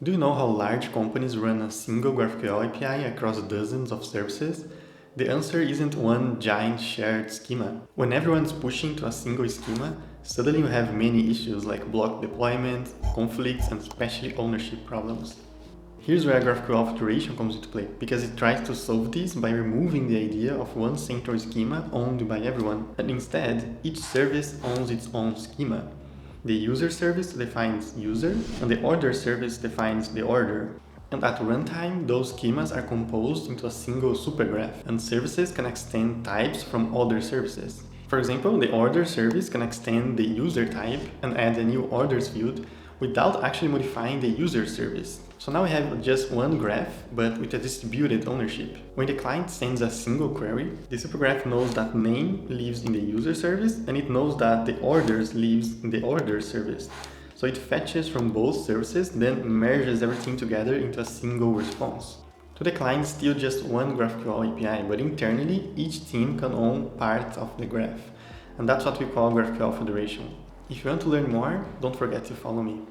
Do you know how large companies run a single GraphQL API across dozens of services? The answer isn't one giant shared schema. When everyone's pushing to a single schema, suddenly you have many issues like block deployment, conflicts, and especially ownership problems. Here's where GraphQL Federation comes into play, because it tries to solve this by removing the idea of one central schema owned by everyone, and instead, each service owns its own schema. The user service defines user, and the order service defines the order. And at runtime, those schemas are composed into a single supergraph, and services can extend types from other services. For example, the order service can extend the user type and add a new orders field without actually modifying the user service. So now we have just one graph, but with a distributed ownership. When the client sends a single query, the supergraph knows that name lives in the user service, and it knows that the orders lives in the order service. So it fetches from both services, then merges everything together into a single response. To the client, still just one GraphQL API, but internally, each team can own parts of the graph. And that's what we call GraphQL Federation. If you want to learn more, don't forget to follow me.